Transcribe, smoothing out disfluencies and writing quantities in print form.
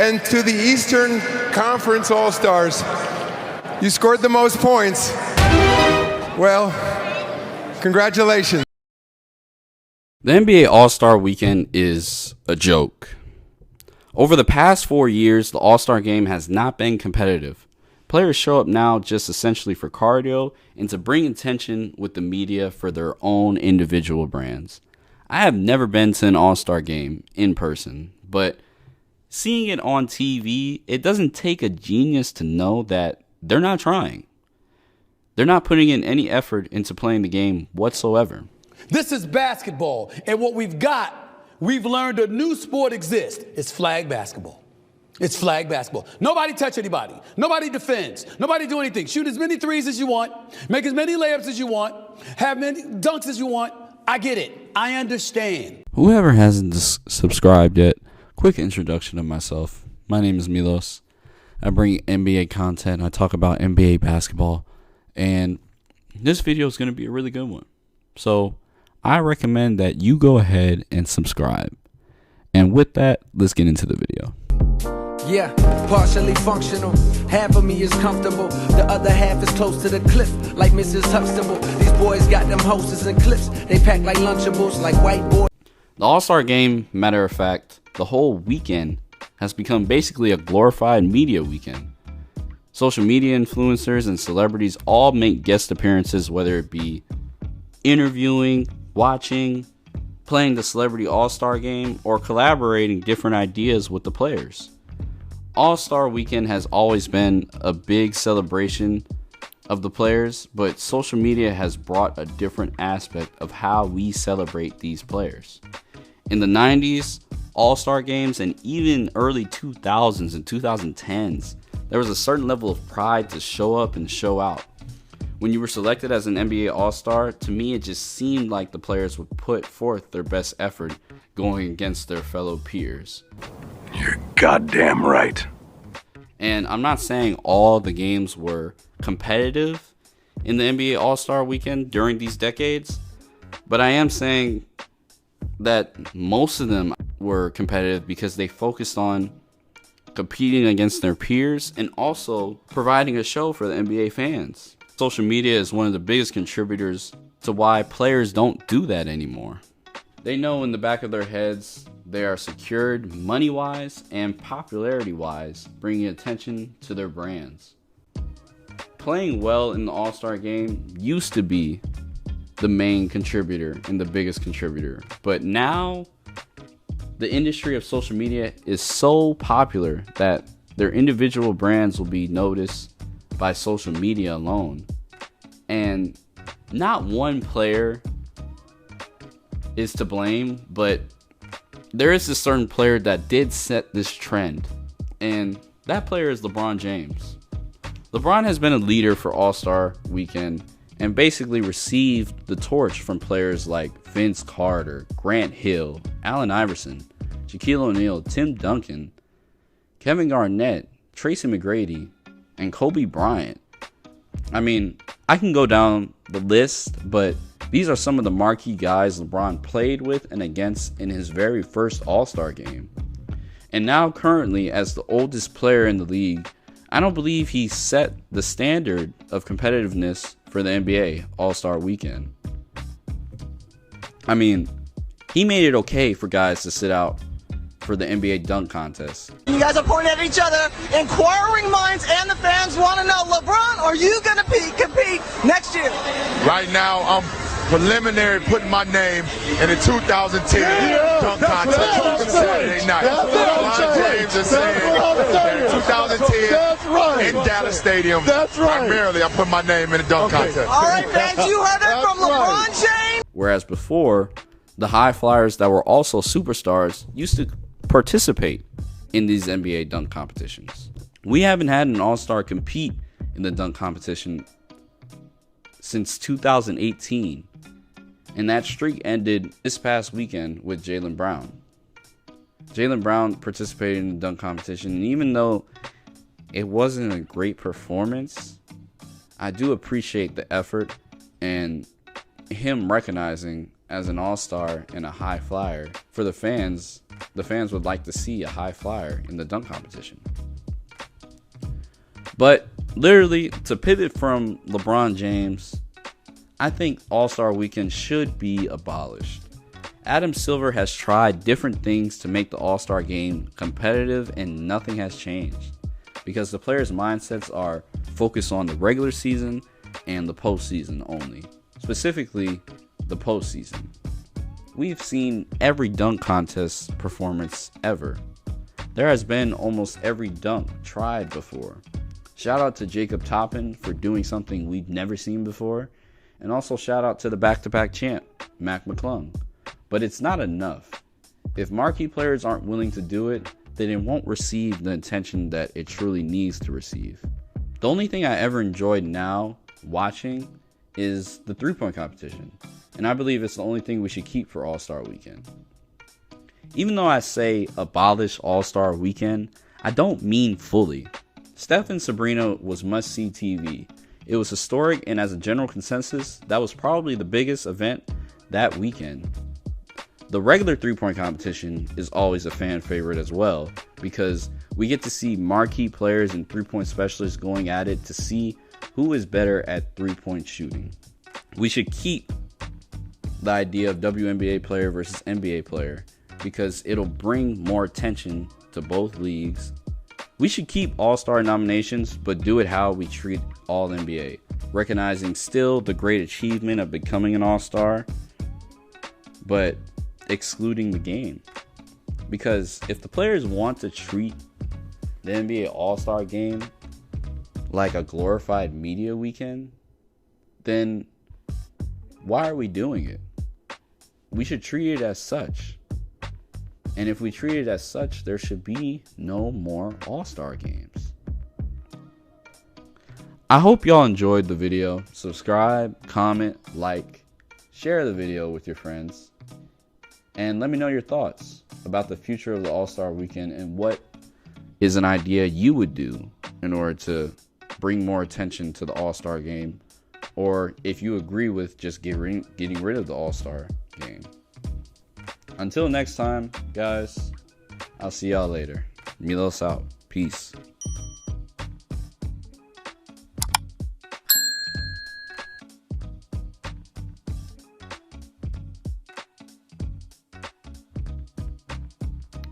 And to the Eastern Conference All-Stars, you scored the most points. Well, congratulations. The NBA All-Star Weekend is a joke. Over the past 4 years, the All-Star Game has not been competitive. Players show up now just essentially for cardio and to bring attention with the media for their own individual brands. I have never been to an All-Star Game in person, but seeing it on TV, it doesn't take a genius to know that they're not trying. They're not putting in any effort into playing the game whatsoever. This is basketball, and what we've learned a new sport exists. It's flag basketball. It's flag basketball. Nobody touch anybody. Nobody defends. Nobody do anything. Shoot as many threes as you want. Make as many layups as you want. Have many dunks as you want. I get it. I understand. Whoever hasn't subscribed yet, quick introduction of myself. My name is Milos. I bring NBA content. I talk about NBA basketball. And this video is going to be a really good one. So I recommend that you go ahead and subscribe. And with that, let's get into the video. Yeah, partially functional. Half of me is comfortable. The other half is close to the cliff, like Mrs. Huxtable. These boys got them hoses and clips. They pack like Lunchables, like white boys. The All-Star Game, matter of fact, the whole weekend has become basically a glorified media weekend. Social media influencers and celebrities all make guest appearances, whether it be interviewing, watching, playing the Celebrity All-Star Game, or collaborating different ideas with the players. All-Star Weekend has always been a big celebration of the players, but social media has brought a different aspect of how we celebrate these players. In the 90s, All-Star Games, and even early 2000s and 2010s, there was a certain level of pride to show up and show out. When you were selected as an NBA All-Star, to me it just seemed like the players would put forth their best effort going against their fellow peers. You're goddamn right. And I'm not saying all the games were competitive in the NBA All-Star Weekend during these decades, but I am saying that most of them were competitive because they focused on competing against their peers and also providing a show for the NBA fans. Social media is one of the biggest contributors to why players don't do that anymore. They know in the back of their heads they are secured money-wise and popularity-wise, bringing attention to their brands. Playing well in the All-Star Game used to be the main contributor and the biggest contributor, but now the industry of social media is so popular that their individual brands will be noticed by social media alone. And not one player is to blame, but there is a certain player that did set this trend, and that player is LeBron James. LeBron has been a leader for All-Star Weekend and basically received the torch from players like Vince Carter, Grant Hill, Allen Iverson, Shaquille O'Neal, Tim Duncan, Kevin Garnett, Tracy McGrady, and Kobe Bryant. I mean, I can go down the list, but these are some of the marquee guys LeBron played with and against in his very first All-Star game. And now currently, as the oldest player in the league, I don't believe he set the standard of competitiveness for the NBA All-Star Weekend. I mean, he made it okay for guys to sit out for the NBA dunk contest. You guys are pointing at each other. Inquiring minds and the fans want to know, LeBron, are you going to compete next year? Right now, I'm preliminary putting my name in the 2010 dunk contest on Saturday night. LeBron James is saying 2010 in Dallas Stadium. Primarily, I'm putting my name in the dunk contest. All right, fans, you heard it from LeBron James. Whereas before, the high flyers that were also superstars used to participate in these NBA dunk competitions. We haven't had an all-star compete in the dunk competition since 2018, and that streak ended this past weekend with Jaylen Brown. Jaylen Brown participated in the dunk competition, and even though it wasn't a great performance, I do appreciate the effort and him recognizing as an all-star and a high flyer. For the fans would like to see a high flyer in the dunk competition. But literally, to pivot from LeBron James, I think All-Star Weekend should be abolished. Adam Silver has tried different things to make the All-Star game competitive, and nothing has changed because the players' mindsets are focused on the regular season and the postseason only, specifically the postseason. We've seen every dunk contest performance ever. There has been almost every dunk tried before. Shout out to Jacob Toppin for doing something we've never seen before, and also shout out to the back-to-back champ, Mac McClung. But it's not enough. If marquee players aren't willing to do it, then it won't receive the attention that it truly needs to receive. The only thing I ever enjoyed now watching is the 3-point competition, and I believe it's the only thing we should keep for All-Star Weekend. Even though I say abolish All-Star Weekend, I don't mean fully. Steph and Sabrina was must-see TV. It was historic, and as a general consensus, that was probably the biggest event that weekend. The regular 3-point competition is always a fan favorite as well, because we get to see marquee players and 3-point specialists going at it to see who is better at 3-point shooting. We should keep the idea of WNBA player versus NBA player because it'll bring more attention to both leagues. We should keep All-Star nominations, but do it how we treat All-NBA, recognizing still the great achievement of becoming an All-Star, but excluding the game. Because if the players want to treat the NBA All-Star game like a glorified media weekend, then why are we doing it? We should treat it as such. And if we treat it as such, there should be no more All-Star games. I hope y'all enjoyed the video. Subscribe, comment, like, share the video with your friends. And let me know your thoughts about the future of the All-Star Weekend and what is an idea you would do in order to bring more attention to the All-Star game, or if you agree with just getting rid of the All-Star game. Until next time, guys, I'll see y'all later. Milos out. Peace.